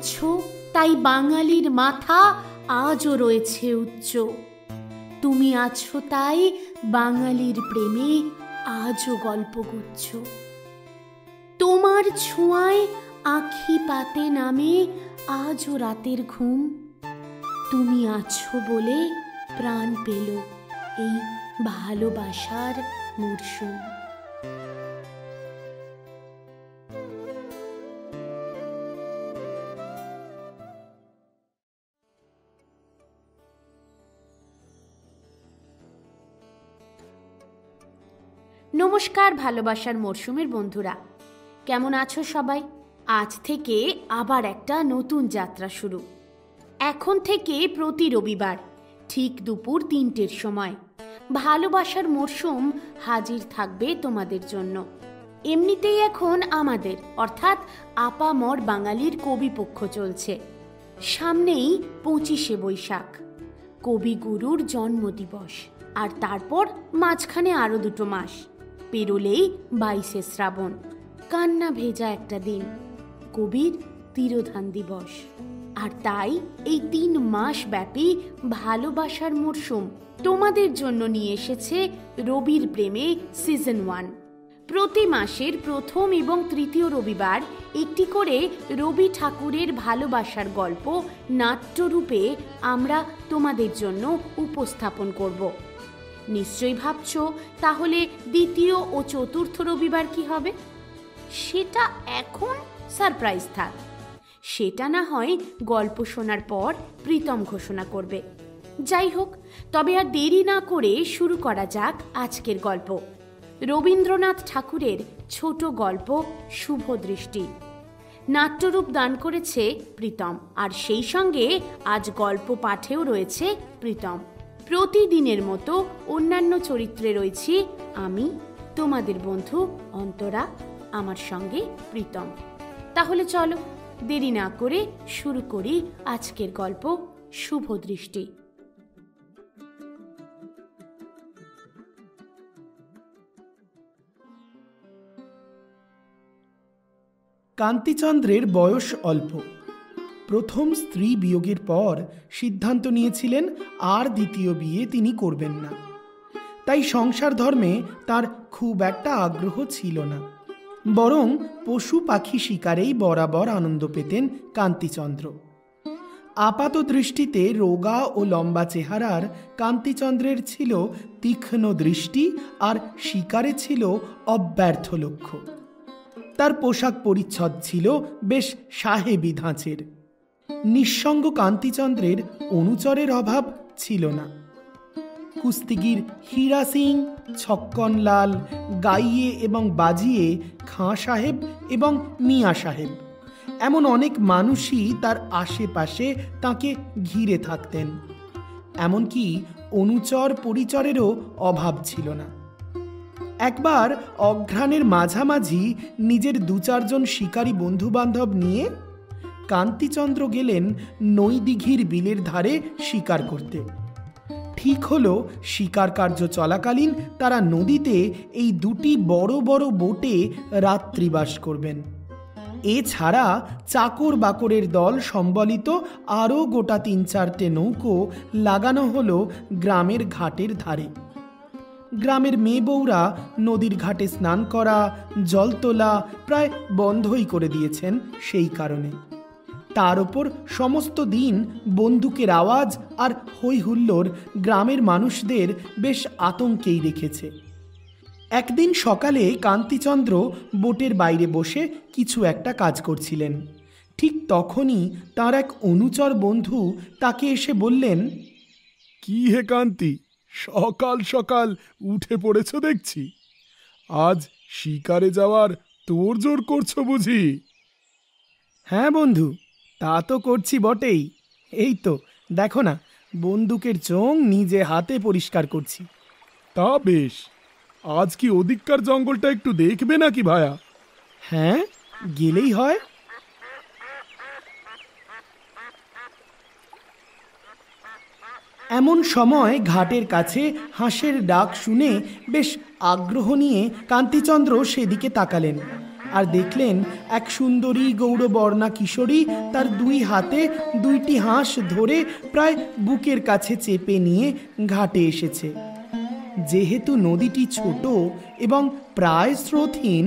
আছো তাই বাঙালির মাথা আজও রয়েছে উচ্চ। তুমি আছো তাই বাঙালির প্রেমে আজও গল্পগুচ্ছ। তোমার ছোঁয়ায় আঁখি পাতে নামে আজও রাতের ঘুম। তুমি আছো বলে প্রাণ পেল এই ভালোবাসার মরশুম। নমস্কার ভালোবাসার মরশুমের বন্ধুরা, কেমন আছো সবাই? আজ থেকে আবার একটা নতুন যাত্রা শুরু। এখন থেকে প্রতি রবিবার ঠিক দুপুর 3টের সময় ভালোবাসার মরশুম হাজির থাকবে তোমাদের জন্য। এমনিতেই এখন আমাদের অর্থাৎ আপামর বাঙালির কবিপক্ষ চলছে। সামনেই 25শে বৈশাখ, কবিগুরুর জন্মদিবস, আর তারপর মাঝখানে আরও 2 মাস পেরোলেই 22শে শ্রাবণ, কান্না ভেজা একটা দিন, কবির তিরোধান দিবস। আর তাই এই 3 মাস ব্যাপী ভালোবাসার মরশুম তোমাদের জন্য নিয়ে এসেছে রবির প্রেমে সিজন 1। প্রতি মাসের প্রথম এবং তৃতীয় রবিবার একটি করে রবি ঠাকুরের ভালোবাসার গল্প নাট্যরূপে আমরা তোমাদের জন্য উপস্থাপন করব। নিশ্চয়ই ভাবছ তাহলে দ্বিতীয় ও চতুর্থ রবিবার কি হবে? সেটা এখন সারপ্রাইজ থাক। সেটা না হয় গল্প শোনার পর প্রীতম ঘোষণা করবে। যাই হোক, তবে আর দেরি না করে শুরু করা যাক আজকের গল্প। রবীন্দ্রনাথ ঠাকুরের ছোট গল্প শুভ দৃষ্টি। নাট্যরূপ দান করেছে প্রীতম, আর সেই সঙ্গে আজ গল্প পাঠেও রয়েছে প্রীতম। প্রতিদিনের মতো অন্যান্য চরিত্রে রয়েছি আমি, তোমাদের বন্ধু অন্তরা, আমার সঙ্গে প্রীতম। তাহলে চলো দেরি না করে শুরু করি আজকের গল্প শুভ দৃষ্টি। কান্তিচন্দ্রের বয়স অল্প। প্রথম স্ত্রী বিয়োগের পর সিদ্ধান্ত নিয়েছিলেন আর দ্বিতীয় বিয়ে তিনি করবেন না। তাই সংসার ধর্মে তার খুব একটা আগ্রহ ছিল না, বরং পশু পাখি শিকারেই বরাবর আনন্দ পেতেন কান্তিচন্দ্র। আপাত দৃষ্টিতে রোগা ও লম্বা চেহারার কান্তিচন্দ্রের ছিল তীক্ষ্ণ দৃষ্টি, আর শিকারে ছিল অব্যর্থ লক্ষ্য। তার পোশাক পরিচ্ছদ ছিল বেশ সাহেবি ধাঁচের। নিঃসঙ্গ কান্তিচন্দ্রের অনুচরের অভাব ছিল না। কুস্তিগির হীরা সিং, ছক্কনলাল, গাইয়ে এবং বাজিয়ে খাঁ সাহেব এবং মিয়া সাহেব, এমন অনেক মানুষই তার আশেপাশে তাকে ঘিরে থাকতেন। এমনকি অনুচর পরিচরেরও অভাব ছিল না। একবার অঘ্রাণের মাঝামাঝি নিজের 2-4 জন শিকারী বন্ধুবান্ধব নিয়ে কান্তিচন্দ্র গেলেন নৈদিঘির বিলের ধারে শিকার করতে। ঠিক হলো শিকার কার্য চলাকালীন তারা নদীতে এই 2টি বড় বড় বোটে রাত্রিবাস করবেন। এছাড়া চাকর বাকরের দল সম্বলিত আরও গোটা 3-4টে নৌকো লাগানো হলো গ্রামের ঘাটের ধারে। গ্রামের মেয়ে বউরা নদীর ঘাটে স্নান করা, জল তোলা প্রায় বন্ধই করে দিয়েছেন সেই কারণে। তার ওপর সমস্ত দিন বন্দুকের আওয়াজ আর হই হুল্লোড় গ্রামের মানুষদের বেশ আতঙ্কেই রেখেছে। একদিন সকালে কান্তিচন্দ্র বোটের বাইরে বসে কিছু একটা কাজ করছিলেন। ঠিক তখনই তার এক অনুচর বন্ধু তাকে এসে বললেন, কি হে কান্তি, সকাল সকাল উঠে পড়েছ দেখছি। আজ শিকারে যাওয়ার তোড়জোড় করছো বুঝি? হ্যাঁ বন্ধু, তা তো করছি বটেই। এই তো দেখো না, বন্দুকের চোঙ নিজে হাতে পরিষ্কার করছি। তা বেশ, আজ কি ওদিককার জঙ্গলটা একটু দেখবে নাকি ভায়া? হ্যাঁ, গেলেই হয়। এমন সময় ঘাটের কাছে হাঁসের ডাক শুনে বেশ আগ্রহ নিয়ে কান্তিচন্দ্র সেদিকে তাকালেন। আর দেখলেন এক সুন্দরী গৌরবর্ণা কিশোরী তার দুই হাতে দুইটি হাঁস ধরে প্রায় বুকের কাছে চেপে নিয়ে ঘাটে এসেছে। যেহেতু নদীটি ছোট এবং প্রায় স্রোতহীন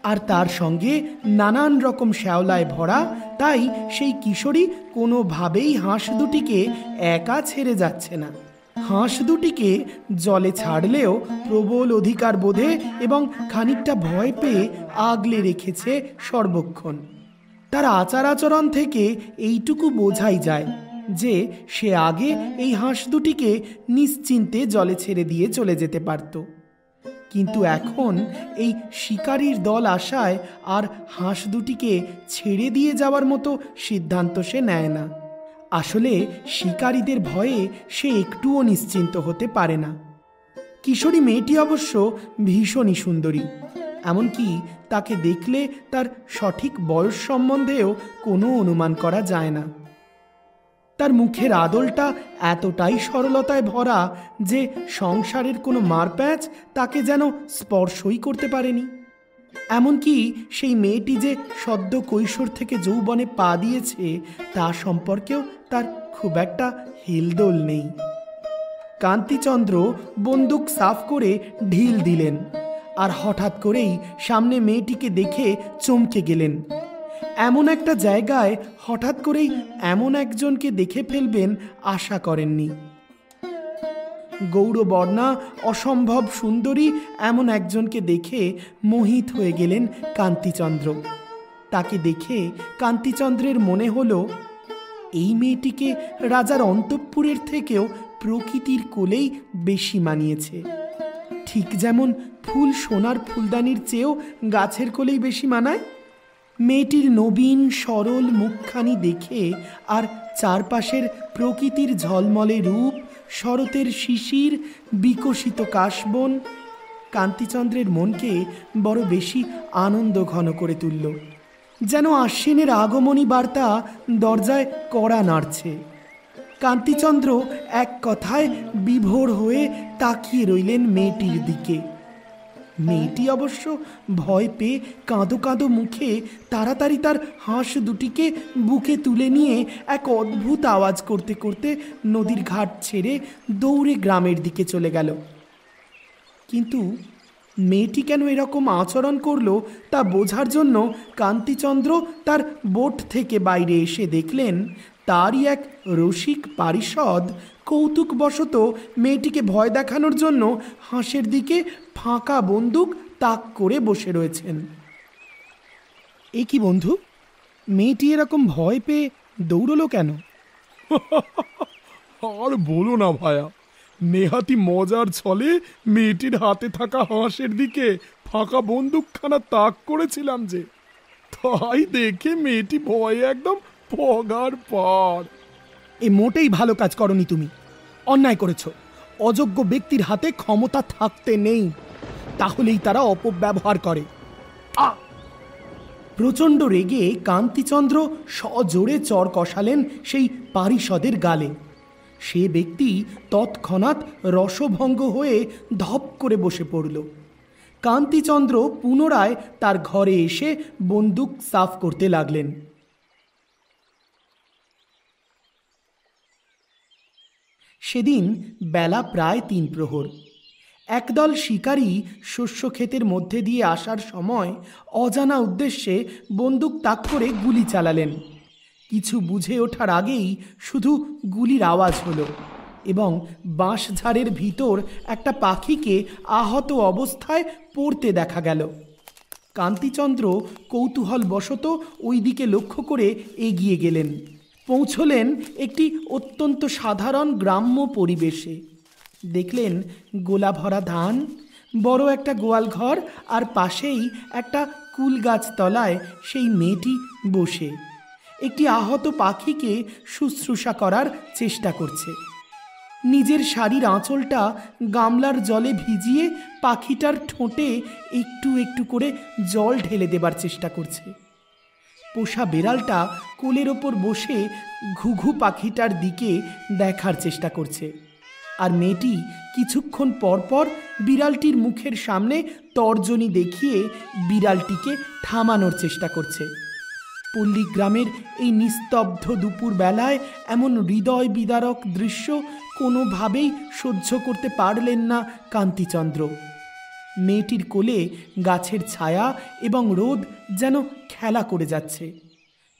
আর তার সঙ্গে নানান রকম শ্যাওলায় ভরা, তাই সেই কিশোরী কোনোভাবেই হাঁস দুটিকে একা ছেড়ে যাচ্ছে না। হাঁস দুটিকে জলে ছাড়লেও প্রবল অধিকার বোধে এবং খানিকটা ভয় পেয়ে আগলে রেখেছে সর্বক্ষণ। তার আচার আচরণ থেকে এইটুকু বোঝাই যায় যে সে আগে এই হাঁস দুটিকে নিশ্চিন্তে জলে ছেড়ে দিয়ে চলে যেতে পারত, কিন্তু এখন এই শিকারীর দল আসায় আর হাঁস দুটিকে ছেড়ে দিয়ে যাওয়ার মতো সিদ্ধান্ত সে নেয় না। আসলে শিকারীদের ভয়ে সে একটুও নিশ্চিন্ত হতে পারে না। কিশোরী মেয়েটি অবশ্য ভীষণই সুন্দরী, এমনকি তাকে দেখলে তার সঠিক বয়স সম্বন্ধেও কোনো অনুমান করা যায় না। তার মুখের আদলটা এতটাই সরলতায় ভরা যে সংসারের কোনো মারপ্যাঁচ তাকে যেন স্পর্শই করতে পারেনি। এমনকি সেই মেয়েটি যে সদ্য কৈশোর থেকে যৌবনে পা দিয়েছে তা সম্পর্কেও তার খুব একটা হেলদোল নেই। কান্তিচন্দ্র বন্দুক সাফ করে ঢিল দিলেন আর হঠাৎ করেই সামনে মেয়েটিকে দেখে চমকে গেলেন। এমন একটা জায়গায় হঠাৎ করেই এমন একজনকে দেখে ফেলবেন আশা করেননি। গৌরবর্ণা অসম্ভব সুন্দরী এমন একজনকে দেখে মোহিত হয়ে গেলেন কান্তিচন্দ্র। তাকে দেখে কান্তিচন্দ্রের মনে হলো এই মেয়েটিকে রাজার অন্তঃপুরের থেকেও প্রকৃতির কোলেই বেশি মানিয়েছে। ঠিক যেমন ফুল সোনার ফুলদানির চেয়েও গাছের কোলেই বেশি মানায়। মেয়েটির নবীন সরল মুখখানি দেখে আর চারপাশের প্রকৃতির ঝলমলে রূপ, শরতের শিশির, বিকশিত কাশবন কান্তিচন্দ্রের মনকে বড় বেশি আনন্দ ঘন করে তুলল। যেন আশ্বিনের আগমনী বার্তা দরজায় কড়া নাড়ছে। কান্তিচন্দ্র এক কথায় বিভোর হয়ে তাকিয়ে রইলেন মেয়েটির দিকে। মেয়েটি অবশ্য ভয় পেয়ে কাঁদো কাঁদো মুখে তাড়াতাড়ি তার হাঁস দুটিকে বুকে তুলে নিয়ে এক অদ্ভুত আওয়াজ করতে করতে নদীর ঘাট ছেড়ে দৌড়ে গ্রামের দিকে চলে গেল। কিন্তু মেয়েটি কেন এরকম আচরণ করলো তা বোঝার জন্য কান্তিচন্দ্র তার বোট থেকে বাইরে এসে দেখলেন তারই এক রসিক পারিষদ কৌতুকবশত মেয়েটিকে ভয় দেখানোর জন্য হাঁসের দিকে ফাঁকা বন্দুক তাক করে বসে রয়েছেন। এ কি বন্ধু, মেয়েটি এরকম ভয় পেয়ে দৌড়লো কেন? আর বলো না ভায়া, নেহাতি মজার ছলে মেয়েটির হাতে থাকা হাঁসের দিকে ফাঁকা বন্দুকখানা তাক করেছিলাম যে, তাই দেখে মেয়েটি ভয়ে একদম পগার পাড়। এ মোটেই ভালো কাজ করনি তুমি, অন্যায় করেছ। অযোগ্য ব্যক্তির হাতে ক্ষমতা থাকতে নেই, তাহলেই তারা অপব্যবহার করে। প্রচণ্ড রেগে কান্তিচন্দ্র সজোরে চর কষালেন সেই পারিষদের গালে। সে ব্যক্তি তৎক্ষণাৎ রসভঙ্গ হয়ে ধপ করে বসে পড়ল। কান্তিচন্দ্র পুনরায় তার ঘরে এসে বন্দুক সাফ করতে লাগলেন। সেদিন বেলা প্রায় ৩ প্রহর। একদল শিকারী শস্যক্ষেতের মধ্যে দিয়ে আসার সময় অজানা উদ্দেশ্যে বন্দুক তাক করে গুলি চালালেন। কিছু বুঝে ওঠার আগেই শুধু গুলির আওয়াজ হলো এবং বাঁশঝাড়ের ভিতর একটা পাখিকে আহত অবস্থায় পড়তে দেখা গেল। কান্তিচন্দ্র কৌতূহলবশত ওই দিকে লক্ষ্য করে এগিয়ে গেলেন। পৌঁছলেন একটি অত্যন্ত সাধারণ গ্রাম্য পরিবেশে। দেখলেন গোলা ভরা ধান, বড় একটা গোয়াল ঘর, আর পাশেই একটা কুল গাছ তলায় সেই মেয়েটি বসে একটি আহত পাখিকে শুশ্রূষা করার চেষ্টা করছে। নিজের শাড়ির আঁচলটা গামলার জলে ভিজিয়ে পাখিটার ঠোঁটে একটু একটু করে জল ঢেলে দেবার চেষ্টা করছে। পোষা বেড়ালটা কোলের ওপর বসে ঘুঘু পাখিটার দিকে দেখার চেষ্টা করছে, আর মেয়েটি কিছুক্ষণ পর পর বিড়ালটির মুখের সামনে তর্জনী দেখিয়ে বিড়ালটিকে থামানোর চেষ্টা করছে। পল্লীগ্রামের এই নিস্তব্ধ দুপুর বেলায় এমন হৃদয় বিদারক দৃশ্য কোনোভাবেই সহ্য করতে পারলেন না কান্তিচন্দ্র। মেয়েটির কোলে গাছের ছায়া এবং রোদ যেন খেলা করে যাচ্ছে।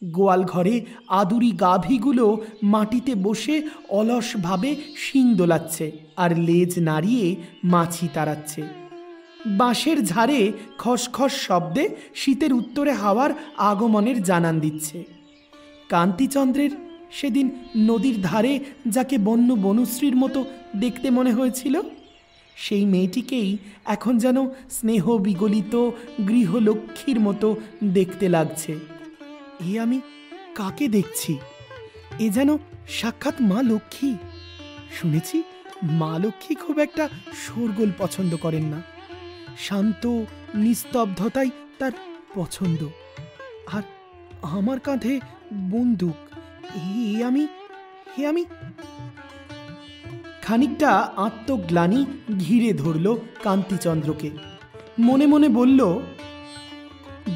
গোয়াল ঘরে আদুরি গাভীগুলো মাটিতে বসে অলসভাবে শিং দোলাচ্ছে আর লেজ নাড়িয়ে মাছি তাড়াচ্ছে। বাঁশের ঝাড়ে খসখস শব্দে শীতের উত্তরে হাওয়ার আগমনের জানান দিচ্ছে। কান্তিচন্দ্রের সেদিন নদীর ধারে যাকে বন্য বনশ্রীর মতো দেখতে মনে হয়েছিল, সেই মেয়েটিকেই এখন যেন স্নেহ বিগলিত গৃহলক্ষ্মীর মতো দেখতে লাগছে। এ আমি কাকে দেখছি? এ যেন সাক্ষাৎ মা লক্ষ্মী। শুনেছি মা লক্ষ্মী খুব একটা শোরগোল পছন্দ করেন না, শান্ত নিস্তব্ধতাই তার পছন্দ। আর আমার কাঁধে বন্দুক, এ আমি খানিকটা আত্মগ্লানি ঘিরে ধরল কান্তিচন্দ্রকে। মনে মনে বলল,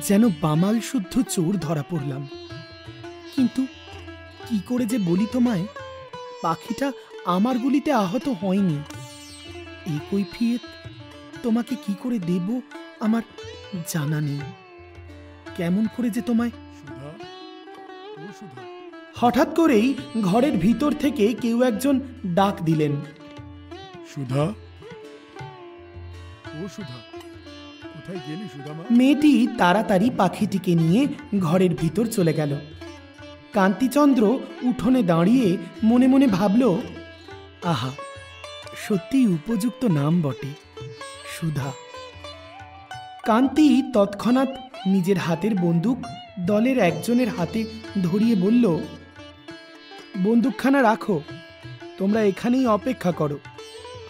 যেন বামাল শুদ্ধ চোর ধরা পড়লাম। কিন্তু কি করে যে বলি তোমায়, পাখিটা আমার গুলিতে আহত হয়নি। এই কৈফিয়ত তোমাকে কি করে দেব আমার জানা নেই। কেমন করে যে তোমায়। হঠাৎ করেই ঘরের ভিতর থেকে কেউ একজন ডাক দিলেন, সুধা, ও সুধা, কোথায় গেলি সুধা মা? মেয়েটি তাড়াতাড়ি পাখিটিকে নিয়ে ঘরের ভিতর চলে গেল। কান্তিচন্দ্র উঠোনে দাঁড়িয়ে মনে মনে ভাবল, আহা, সত্যিই উপযুক্ত নাম বটে, সুধা। কান্তি তৎক্ষণাৎ নিজের হাতের বন্দুক দলের একজনের হাতে ধরিয়ে বলল, বন্দুকখানা রাখো, তোমরা এখানেই অপেক্ষা করো,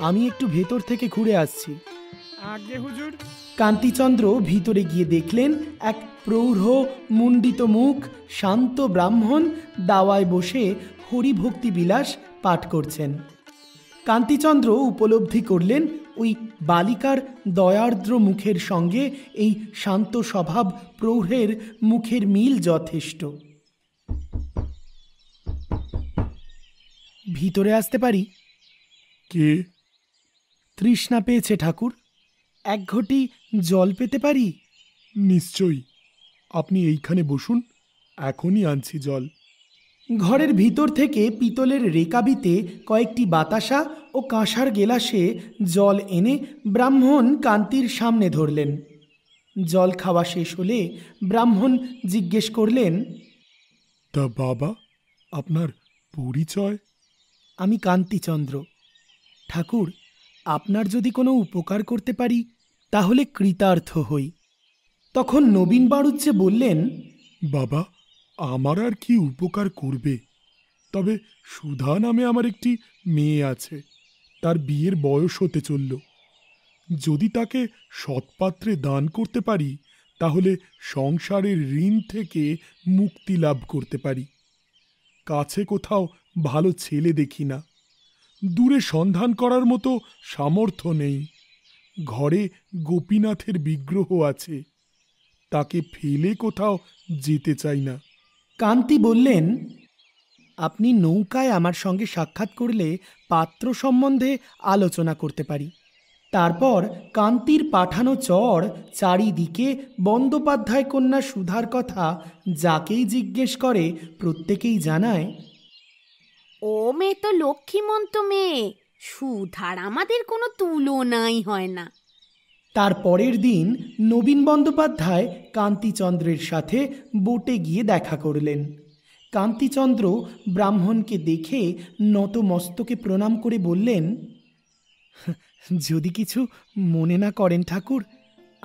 আমি একটু ভেতর থেকে ঘুরে আসছি। আগে হুজুর। কান্তিচন্দ্র ভিতরে গিয়ে দেখলেন এক প্রৌঢ় মুণ্ডিত মুখ শান্ত ব্রাহ্মণ দাওয়ায় বসে হরিভক্তি বিলাস পাঠ করছেন। কান্তিচন্দ্র উপলব্ধি করলেন ওই বালিকার দয়ার্দ্র মুখের সঙ্গে এই শান্ত স্বভাব প্রৌঢ়ের মুখের মিল যথেষ্ট। ভিতরে আসতে পারি? কে? তৃষ্ণা পেয়েছে ঠাকুর, এক ঘটি জল পেতে পারি? নিশ্চয়ই, আপনি এইখানে বসুন, এখনই আনছি জল। ঘরের ভিতর থেকে পিতলের রেকাবিতে কয়েকটি বাতাসা ও কাঁসার গেলাসে জল এনে ব্রাহ্মণ কান্তির সামনে ধরলেন। জল খাওয়া শেষ হলে ব্রাহ্মণ জিজ্ঞেস করলেন, তা বাবা, আপনার পরিচয়? আমি কান্তিচন্দ্র। ঠাকুর, আপনার যদি কোনো উপকার করতে পারি তাহলে কৃতার্থ হই। তখন নবীন বাড়ুজ্জে বললেন, বাবা, আমার আর কি উপকার করবে? তবে সুধা নামে আমার একটি মেয়ে আছে, তার বিয়ের বয়স হতে চলল। যদি তাকে সৎপাত্রে দান করতে পারি তাহলে সংসারের ঋণ থেকে মুক্তি লাভ করতে পারি। কাছে কোথাও ভালো ছেলে দেখি না, দূরে সন্ধান করার মতো সামর্থ্য নেই। ঘরে গোপীনাথের বিগ্রহ আছে, তাকে ফেলে কোথাও যেতে চাই না। কান্তি বললেন, আপনি নৌকায় আমার সঙ্গে সাক্ষাৎ করলে পাত্র সম্বন্ধে আলোচনা করতে পারি। তারপর কান্তির পাঠানো চর চারিদিকে বন্দ্যোপাধ্যায় কন্যা সুধার কথা যাকেই জিজ্ঞেস করে প্রত্যেকেই জানায়, ও মেয়ে তো লক্ষ্মীমন্ত মেয়ে, সুধার আমাদের কোনো তুলনাই হয় না। তার পরের দিন নবীন বন্দ্যোপাধ্যায় কান্তিচন্দ্রের সাথে বোটে গিয়ে দেখা করলেন। কান্তিচন্দ্র ব্রাহ্মণকে দেখে নতমস্তকে প্রণাম করে বললেন, যদি কিছু মনে না করেন ঠাকুর,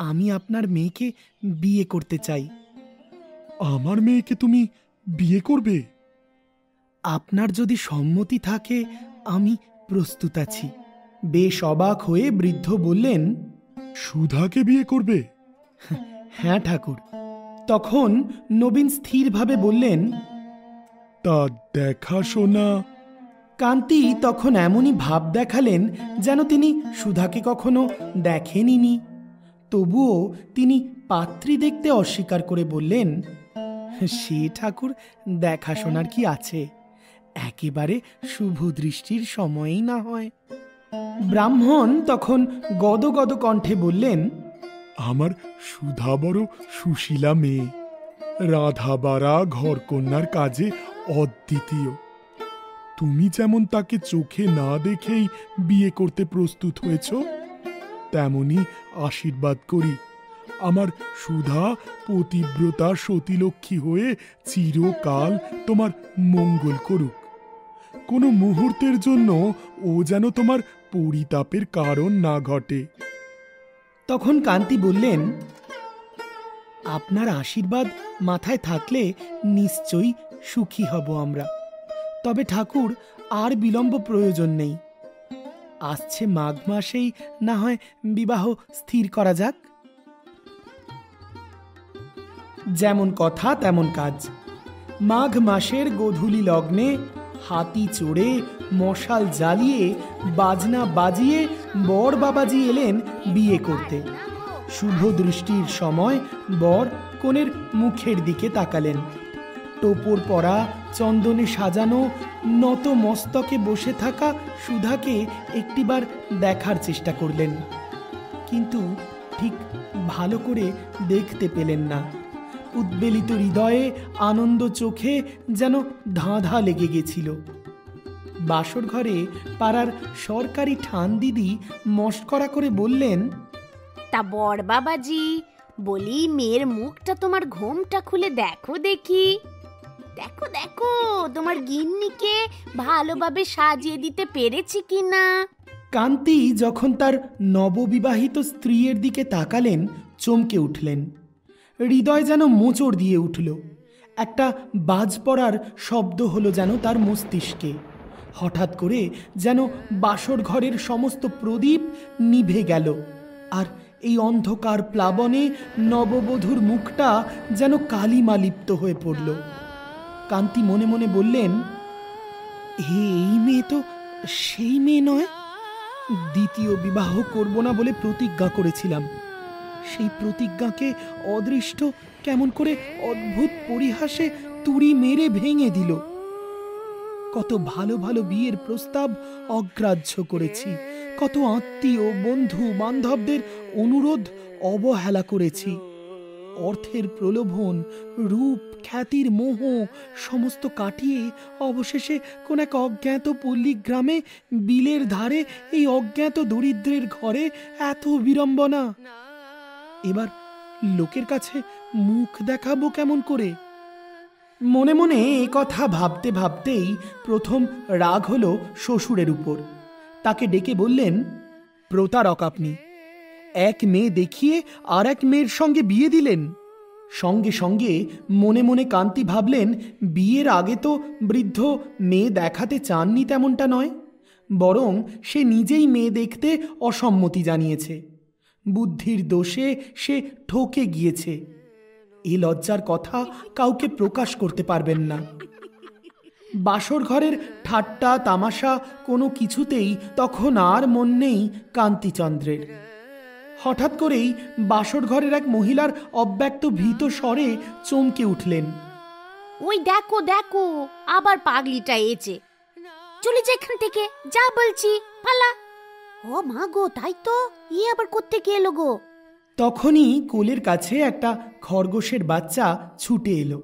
আমি আপনার মেয়েকে বিয়ে করতে চাই। আমার মেয়েকে তুমি বিয়ে করবে? আপনার যদি সম্মতি থাকে আমি প্রস্তুত আছি। বেশ অবাক হয়ে বৃদ্ধ বললেন, সুধাকে বিয়ে করবে? হ্যাঁ ঠাকুর। তখন নবীন স্থিরভাবে বললেন, তা দেখাশোনা? কান্তি তখন এমনই ভাব দেখালেন যেন তিনি সুধাকে কখনো দেখেনইনি। তবুও তিনি পাত্রী দেখতে অস্বীকার করে বললেন, সে ঠাকুর দেখাশোনার কি আছে, একেবারে শুভ দৃষ্টির সময়ই না হয়। ব্রাহ্মণ তখন গদগদ কণ্ঠে বললেন, আমার সুধা বড় সুশীলা মেয়ে, রাধাবাড়া ঘরকন্যার কাজে অদ্বিতীয়। তুমি যেমন তাকে চোখে না দেখেই বিয়ে করতে প্রস্তুত হয়েছ, তেমনি আশীর্বাদ করি আমার সুধা পতিব্রতা সতীলক্ষ্মী হয়ে চিরকাল তোমার মঙ্গল করুক। কোনো মুহূর্তের জন্য ও যেন তোমার পরিতাপের কারণ না ঘটে। তখন কান্তি বললেন, আপনার আশীর্বাদ মাথায় থাকলে নিশ্চয়ই সুখী হব আমরা। তবে ঠাকুর, আর বিলম্ব প্রয়োজন নেই। আসছে মাঘ মাসেই না হয় বিবাহ স্থির করা যাক। যেমন কথা তেমন কাজ। মাঘ মাসের গোধূলি লগ্নে হাতি চড়ে, মশাল জ্বালিয়ে, বাজনা বাজিয়ে বর বাবাজি এলেন বিয়ে করতে। শুভ দৃষ্টির সময় বর কনের মুখের দিকে তাকালেন। টোপর পরা, চন্দনে সাজানো, নত মস্তকে বসে থাকা সুধাকে একটিবার দেখার চেষ্টা করলেন, কিন্তু ঠিক ভালো করে দেখতে পেলেন না। উদ্বেলিত হৃদয়ে, আনন্দ চোখে যেন ধাঁধা লেগে গেছিল। বাসর ঘরে পাড়ার সরকারি ঠান দিদি মস্করা করে বললেন, তা বর বাবাজি, বলি মেয়ের মুখটা তোমার ঘোমটা খুলে দেখো দেখি। দেখো দেখো তোমার গিন্নিকে ভালোভাবে সাজিয়ে দিতে পেরেছি কিনা। কান্তি যখন তার নববিবাহিত স্ত্রীর দিকে তাকালেন, চমকে উঠলেন। হৃদয় যেন মোচড় দিয়ে উঠল। একটা বাজ পড়ার শব্দ হলো যেন তার মস্তিষ্কে। হঠাৎ করে যেন বাসর ঘরের সমস্ত প্রদীপ নিভে গেল, আর এই অন্ধকার প্লাবনে নববধূর মুখটা যেন কালিমা লিপ্ত হয়ে পড়ল। কান্তি মনে মনে বললেন, এই মেয়ে তো সেই মেয়ে নয়। দ্বিতীয় বিবাহ করব না বলে প্রতিজ্ঞা করেছিলাম। সেই প্রতিজ্ঞাকে অদৃষ্ট কেমন করে অদ্ভুত পরিহাসে তুড়ি মেরে ভেঙে দিল। কত ভালো ভালো বিয়ের প্রস্তাব অগ্রাহ্য করেছি, কত আত্মীয় বন্ধু বান্ধবদের অনুরোধ অবহেলা করেছি। অর্থের প্রলোভন, রূপ খ্যাতির মোহ সমস্ত কাটিয়ে অবশেষে কোন এক অজ্ঞাত পল্লী গ্রামে বিলের ধারে এই অজ্ঞাত দরিদ্রের ঘরে এত বিড়ম্বনা। এবার লোকের কাছে মুখ দেখাবো কেমন করে? মনে মনে এ কথা ভাবতে ভাবতেই প্রথম রাগ হলো শ্বশুরের উপর। তাকে ডেকে বললেন, প্রতারক আপনি! এক মেয়ে দেখিয়ে আর এক মেয়ের সঙ্গে বিয়ে দিলেন। সঙ্গে সঙ্গে মনে মনে কান্তি ভাবলেন, বিয়ের আগে তো বৃদ্ধ মেয়ে দেখাতে চাননি তেমনটা নয়, বরং সে নিজেই মেয়ে দেখতে অসম্মতি জানিয়েছে। বুদ্ধির দোষে সে ঠকে গিয়েছে। এ লজ্জার কথা কাউকে প্রকাশ করতে পারবেন না। বাসর ঘরের ঠাট্টা তামাশা কোনো কিছুতেই তখন আর মন নেই কান্তিচন্দ্রের। হঠাৎ করেই বাসর ঘরের এক মহিলার অব্যক্ত ভীত স্বরে চমকে উঠলেন। ওই দেখো দেখো, আবার পাগলিটা এসে। চলে যা এখান থেকে, যা বলছি, পালা। ও মা গো, তাই তো, আবার কোত্থেকে এলো গো? তখনই কোলের কাছে একটা খরগোশের বাচ্চা ছুটে এলো।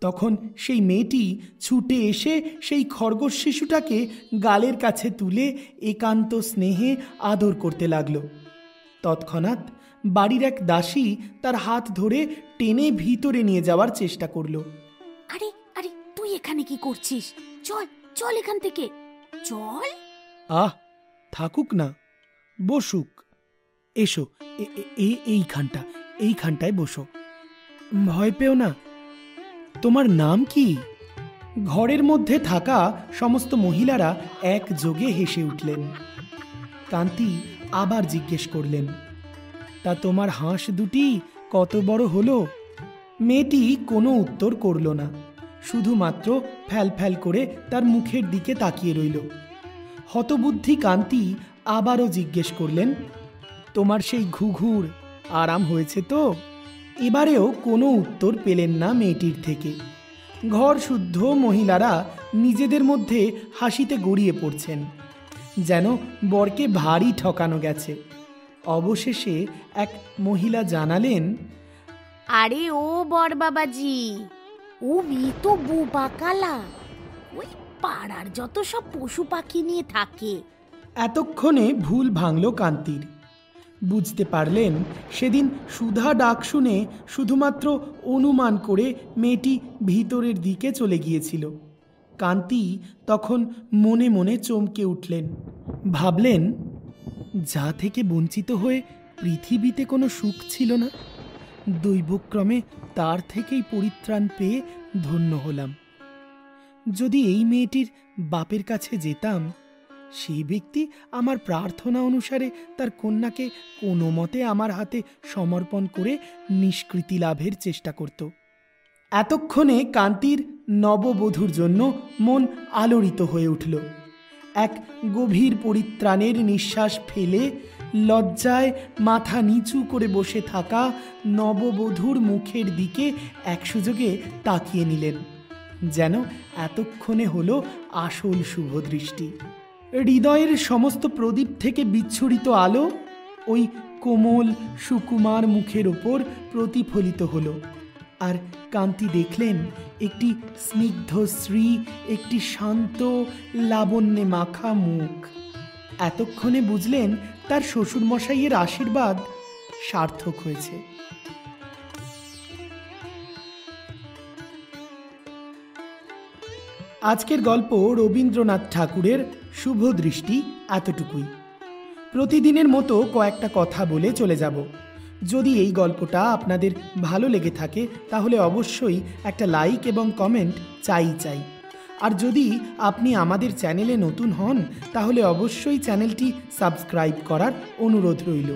তখন সেই মেয়েটি ছুটে এসে সেই খরগোশ শিশুটাকে গালের কাছে তুলে একান্ত স্নেহে আদর করতে লাগলো। তৎক্ষণাৎ বাড়ির এক দাসী তার হাত ধরে টেনে ভিতরে নিয়ে যাওয়ার চেষ্টা করলো। আরে আরে, তুই এখানে কি করছিস? চল চল এখান থেকে, চল। আহ, থাকুক না, বসুক। এসো, এইখানটায় বসো। ভয় পেও না। তোমার নাম কি? ঘরের মধ্যে থাকা সমস্ত মহিলারা একযোগে হেসে উঠলেন। কান্তি আবার জিজ্ঞেস করলেন, তা তোমার হাঁস দুটি কত বড় হলো? মেয়েটি কোনো উত্তর করল না, শুধুমাত্র ফ্যাল ফ্যাল করে তার মুখের দিকে তাকিয়ে রইল। হতবুদ্ধি কান্তি আবারও জিজ্ঞেস করলেন, তোমার সেই ঘুঘুর আরাম হয়েছে তো? এবারেও কোনো উত্তর পেলেন না মেয়েটির থেকে। ঘর শুদ্ধ মহিলারা নিজেদের মধ্যে হাসিতে গড়িয়ে পড়ছেন, যেন বরকে ভারী ঠকানো গেছে। অবশেষে এক মহিলা জানালেন, আরে ও বর বাবাজি, ও মেয়ে তো বোবা কালা, ওই পাড়ার যত সব পশু পাখি নিয়ে থাকে। এতক্ষণে ভুল ভাঙল কান্তির। বুঝতে পারলেন সেদিন সুধা ডাক শুনে শুধুমাত্র অনুমান করে মেয়েটি ভিতরের দিকে চলে গিয়েছিল। কান্তি তখন মনে মনে চমকে উঠলেন। ভাবলেন, যা থেকে বঞ্চিত হয়ে পৃথিবীতে কোনো সুখ ছিল না, দৈবক্রমে তার থেকেই পরিত্রাণ পেয়ে ধন্য হলাম। যদি এই মেয়েটির বাপের কাছে যেতাম, সেই ব্যক্তি আমার প্রার্থনা অনুসারে তার কন্যাকে কোনো মতে আমার হাতে সমর্পণ করে নিষ্কৃতি লাভের চেষ্টা করত। এতক্ষণে কান্তির নববধূর জন্য মন আলোড়িত হয়ে উঠল। এক গভীর পরিত্রাণের নিঃশ্বাস ফেলে লজ্জায় মাথা নিচু করে বসে থাকা নববধূর মুখের দিকে এক সুযোগে তাকিয়ে নিলেন, যেন এতক্ষণে হলো আসল শুভদৃষ্টি। হৃদয়ের সমস্ত প্রদীপ থেকে বিচ্ছুরিত আলো ওই কোমল সুকুমার মুখের ওপর প্রতিফলিত হলো। আর কান্তি দেখলেন একটি স্নিগ্ধশ্রী, একটি শান্ত লাবণ্যে মাখা মুখ। এতক্ষণে বুঝলেন তার শ্বশুরমশাইয়ের আশীর্বাদ সার্থক হয়েছে। আজকের গল্প রবীন্দ্রনাথ ঠাকুরের শুভ দৃষ্টি এতটুকুই। প্রতিদিনের মতো কয়েকটা কথা বলে চলে যাব। যদি এই গল্পটা আপনাদের ভালো লেগে থাকে তাহলে অবশ্যই একটা লাইক এবং কমেন্ট চাই। আর যদি আপনি আমাদের চ্যানেলে নতুন হন তাহলে অবশ্যই চ্যানেলটি সাবস্ক্রাইব করার অনুরোধ রইল।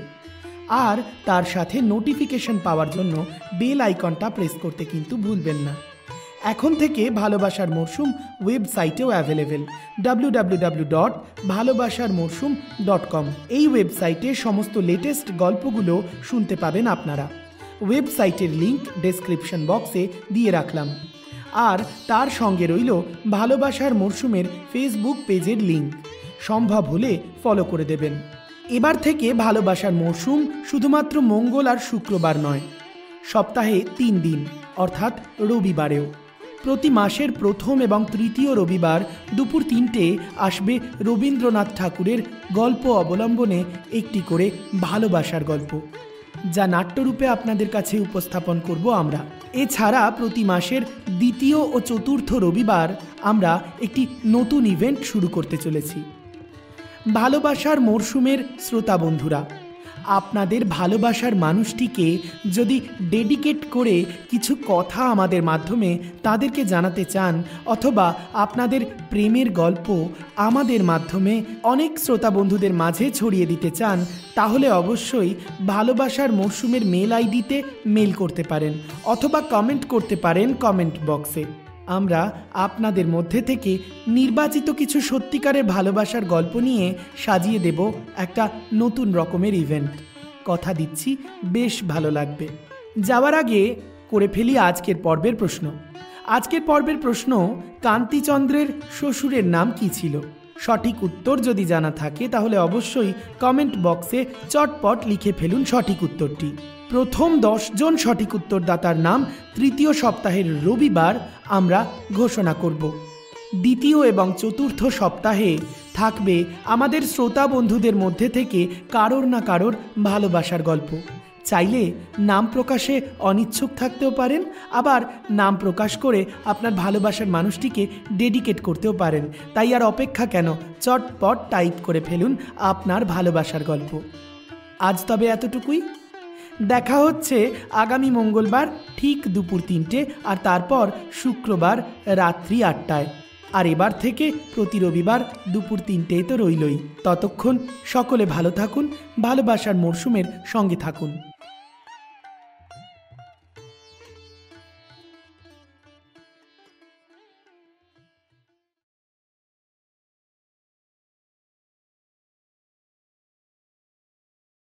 আর তার সাথে নোটিফিকেশন পাওয়ার জন্য বেল আইকনটা প্রেস করতে কিন্তু ভুলবেন না। এখন থেকে ভালোবাসার মরশুম ওয়েবসাইটেও অ্যাভেলেবেল www.ভালোবাসারমরশুম.com। এই ওয়েবসাইটে সমস্ত লেটেস্ট গল্পগুলো শুনতে পাবেন আপনারা। ওয়েবসাইটের লিংক ডেসক্রিপশন বক্সে দিয়ে রাখলাম। আর তার সঙ্গে রইল ভালোবাসার মরশুমের ফেসবুক পেজের লিংক, সম্ভব হলে ফলো করে দেবেন। এবার থেকে ভালোবাসার মরশুম শুধুমাত্র মঙ্গল আর শুক্রবার নয়, সপ্তাহে 3 দিন অর্থাৎ রবিবারেও। প্রতি মাসের প্রথম এবং তৃতীয় রবিবার দুপুর 3টে আসবে রবীন্দ্রনাথ ঠাকুরের গল্প অবলম্বনে একটি করে ভালোবাসার গল্প, যা নাট্যরূপে আপনাদের কাছে উপস্থাপন করব আমরা। এছাড়া প্রতি মাসের দ্বিতীয় ও চতুর্থ রবিবার আমরা একটি নতুন ইভেন্ট শুরু করতে চলেছি। ভালোবাসার মরশুমের শ্রোতা বন্ধুরা, আপনাদের ভালোবাসার মানুষটিকে যদি ডেডিকেট করে কিছু কথা আমাদের মাধ্যমে তাদেরকে জানাতে চান, অথবা আপনাদের প্রেমের গল্প আমাদের মাধ্যমে অনেক শ্রোতা বন্ধুদের মাঝে ছড়িয়ে দিতে চান, তাহলে অবশ্যই ভালোবাসার মরশুমের মেল আইডিতে মেল করতে পারেন অথবা কমেন্ট করতে পারেন কমেন্ট বক্সে। আমরা আপনাদের মধ্যে থেকে নির্বাচিত কিছু সত্যিকারের ভালোবাসার গল্প নিয়ে সাজিয়ে দেব একটা নতুন রকমের ইভেন্ট। কথা দিচ্ছি বেশ ভালো লাগবে। যাওয়ার আগে করে ফেলি আজকের পর্বের প্রশ্ন। আজকের পর্বের প্রশ্ন, কান্তিচন্দ্রের শ্বশুরের নাম কি ছিল? সঠিক উত্তর যদি জানা থাকে তাহলে অবশ্যই কমেন্ট বক্সে চটপট লিখে ফেলুন সঠিক উত্তরটি। প্রথম 10 জন সঠিক উত্তরদাতার নাম তৃতীয় সপ্তাহের রবিবার আমরা ঘোষণা করব। দ্বিতীয় এবং চতুর্থ সপ্তাহে থাকবে আমাদের শ্রোতা বন্ধুদের মধ্যে থেকে কারোর না কারোর ভালোবাসার গল্প। চাইলে নাম প্রকাশে অনিচ্ছুক থাকতেও পারেন, আবার নাম প্রকাশ করে আপনার ভালোবাসার মানুষটিকে ডেডিকেট করতেও পারেন। তাই আর অপেক্ষা কেন, চটপট টাইপ করে ফেলুন আপনার ভালোবাসার গল্প। আজ তবে এতটুকুই। দেখা হচ্ছে আগামী মঙ্গলবার ঠিক দুপুর 3টে, আর তারপর শুক্রবার রাত্রি 8টায়। আর এবার থেকে প্রতি রবিবার দুপুর 3টেই তো রইলই। ততক্ষণ সকলে ভালো থাকুন, ভালোবাসার মরশুমের সঙ্গে থাকুন।